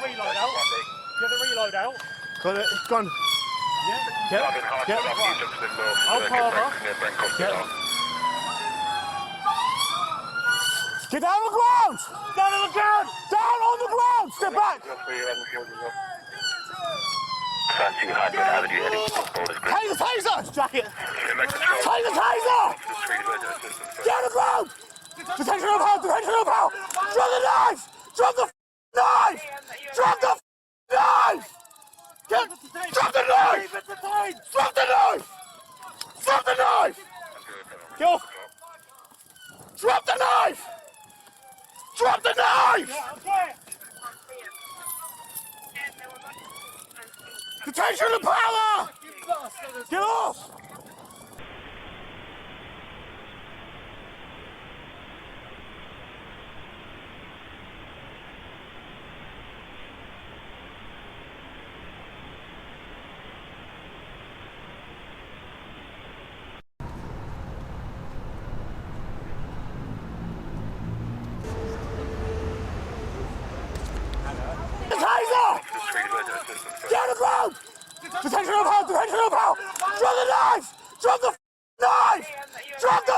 reload out? Get the reload out. Got it. Gone. Yeah. I'll cover. Get down on the ground! Down on the ground! Down on the ground! Step back! Take the taser! Jacket. Take the taser! Get on the ground! Detention of power! Detention of power! Drop the knife! Drop the knife! Drop the knife! Drop the knife! Drop the knife! Drop the knife! Get off. Drop the knife! Drop the knife! Detention of power! Get off! The taser! Get on the ground! Detention of power! Detention of power! Drop the knife! Drop the knife! Drop the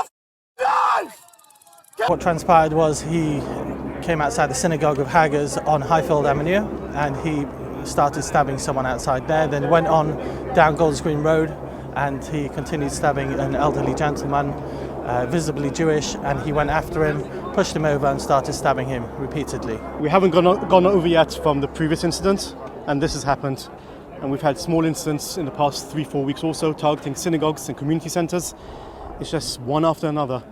knife! What transpired was he came outside the synagogue of Haggers on Highfield Avenue and he started stabbing someone outside there, then went on down Golders Green Road and he continued stabbing an elderly gentleman, visibly Jewish, and he went after him, pushed him over and started stabbing him repeatedly. We haven't gone over yet from the previous incident, and this has happened. And we've had small incidents in the past 3-4 weeks also targeting synagogues and community centres. It's just one after another.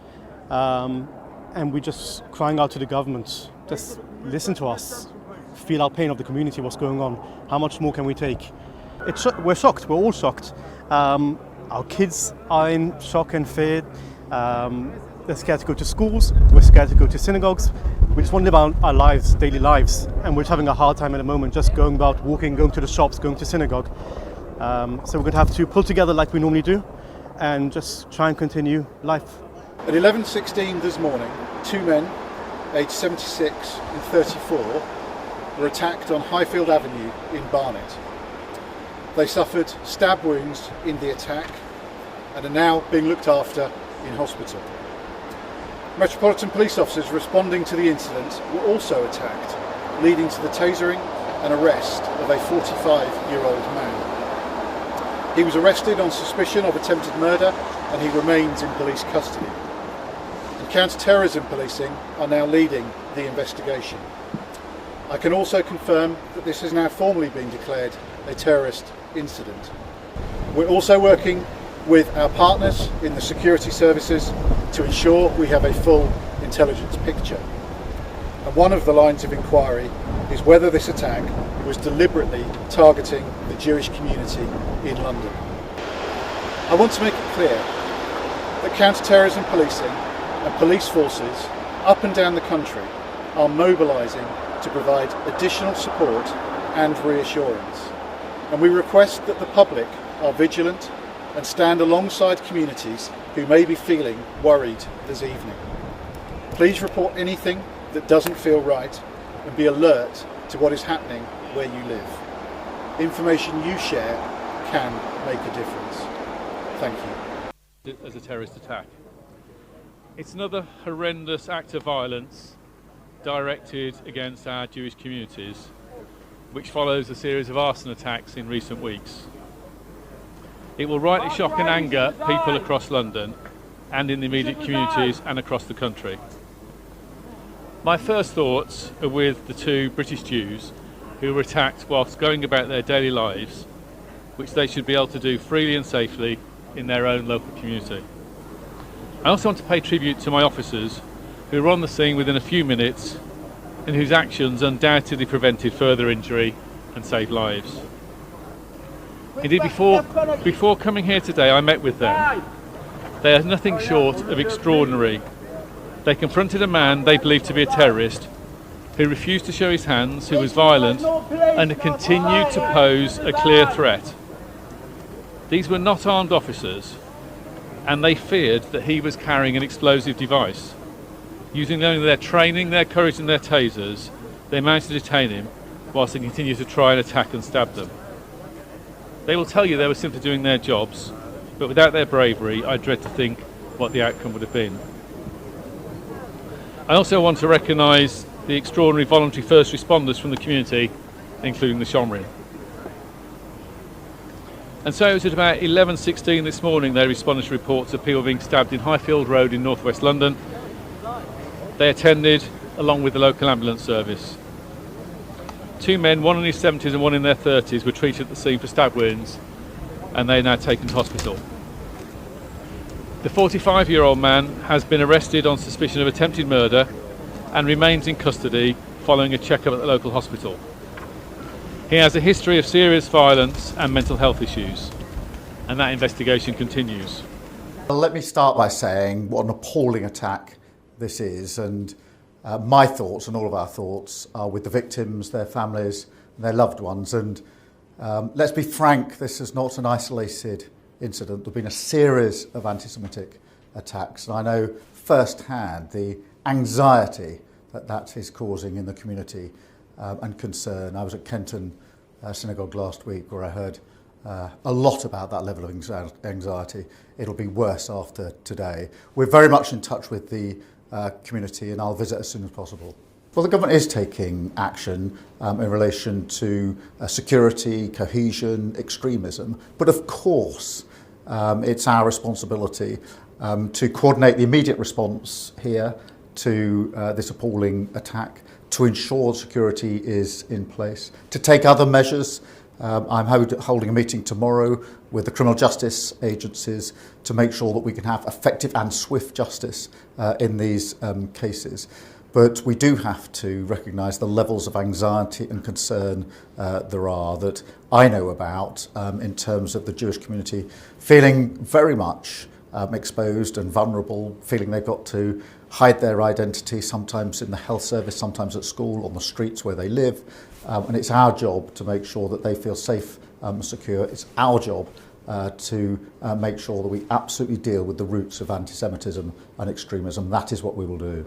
And we're just crying out to the government, just listen to us, feel our pain of the community, what's going on, how much more can we take? We're shocked, we're all shocked. Our kids are in shock and fear. They're scared to go to schools, we're scared to go to synagogues. We just want to live our lives, daily lives, and we're just having a hard time at the moment just going about, walking, going to the shops, going to synagogue. So we're going to have to pull together like we normally do and just try and continue life. At 11:16 this morning, two men, aged 76 and 34, were attacked on Highfield Avenue in Barnet. They suffered stab wounds in the attack and are now being looked after in hospital. Metropolitan Police officers responding to the incident were also attacked, leading to the tasering and arrest of a 45-year-old man. He was arrested on suspicion of attempted murder and he remains in police custody. And counter-terrorism policing are now leading the investigation. I can also confirm that this has now formally been declared a terrorist incident. We're also working with our partners in the security services to ensure we have a full intelligence picture. And one of the lines of inquiry is whether this attack was deliberately targeting the Jewish community in London. I want to make it clear that counter-terrorism policing and police forces up and down the country are mobilising to provide additional support and reassurance. And we request that the public are vigilant and stand alongside communities who may be feeling worried this evening. Please report anything that doesn't feel right and be alert to what is happening where you live. Information you share can make a difference. Thank you. As a terrorist attack. It's another horrendous act of violence directed against our Jewish communities, which follows a series of arson attacks in recent weeks. It will rightly shock and anger people across London and in the immediate communities and across the country. My first thoughts are with the two British Jews who were attacked whilst going about their daily lives, which they should be able to do freely and safely in their own local community. I also want to pay tribute to my officers who were on the scene within a few minutes and whose actions undoubtedly prevented further injury and saved lives. Indeed, before coming here today, I met with them. They are nothing short of extraordinary. They confronted a man they believed to be a terrorist, who refused to show his hands, who was violent, and who continued to pose a clear threat. These were not armed officers, and they feared that he was carrying an explosive device. Using only their training, their courage and their tasers, they managed to detain him, whilst they continue to try and attack and stab them. They will tell you they were simply doing their jobs, but without their bravery, I dread to think what the outcome would have been. I also want to recognise the extraordinary voluntary first responders from the community, including the Shomri. And so it was at about 11:16 this morning they responded to reports of people being stabbed in Highfield Road in northwest London. They attended along with the local ambulance service. 2 men, one in his 70s and one in their 30s, were treated at the scene for stab wounds, and they are now taken to hospital. The 45-year-old man has been arrested on suspicion of attempted murder and remains in custody following a check-up at the local hospital. He has a history of serious violence and mental health issues, and that investigation continues. Well, let me start by saying what an appalling attack this is, and my thoughts and all of our thoughts are with the victims, their families, and their loved ones. And let's be frank, this is not an isolated incident. There have been a series of anti-Semitic attacks, and I know firsthand the anxiety that is causing in the community and concern. I was at Kenton Synagogue last week where I heard a lot about that level of anxiety. It'll be worse after today. We're very much in touch with the community, and I'll visit as soon as possible. Well, the government is taking action in relation to security, cohesion, extremism, but of course it's our responsibility to coordinate the immediate response here to this appalling attack, to ensure security is in place, to take other measures. I'm holding a meeting tomorrow with the criminal justice agencies to make sure that we can have effective and swift justice in these cases. But we do have to recognise the levels of anxiety and concern there are, that I know about, in terms of the Jewish community feeling very much exposed and vulnerable, feeling they've got to hide their identity, sometimes in the health service, sometimes at school, on the streets where they live. And it's our job to make sure that they feel safe and secure. It's our job to make sure that we absolutely deal with the roots of anti-Semitism and extremism. That is what we will do.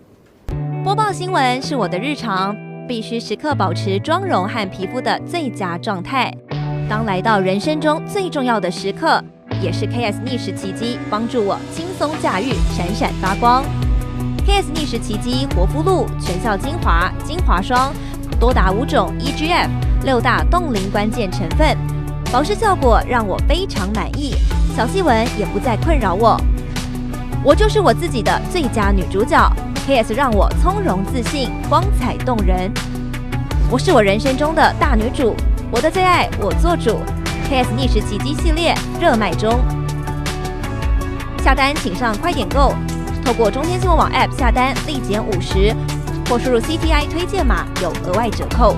播报新闻是我的日常，必须时刻保持妆容和皮肤的最佳状态。当来到人生中最重要的时刻，也是 KS 逆时奇迹帮助我轻松驾驭，闪闪发光。KS 逆时奇迹活肤露全效精华、精华霜，多达5种 EGF 6大冻龄关键成分，保湿效果让我非常满意，小细纹也不再困扰我。我就是我自己的最佳女主角。KS 让我从容自信，光彩动人。我是我人生中的大女主，我的最爱我做主。KS 逆时奇迹系列热卖中，下单请上快点购，透过中天新闻网 App 下单立减50%，或输入 CTI 推荐码有额外折扣。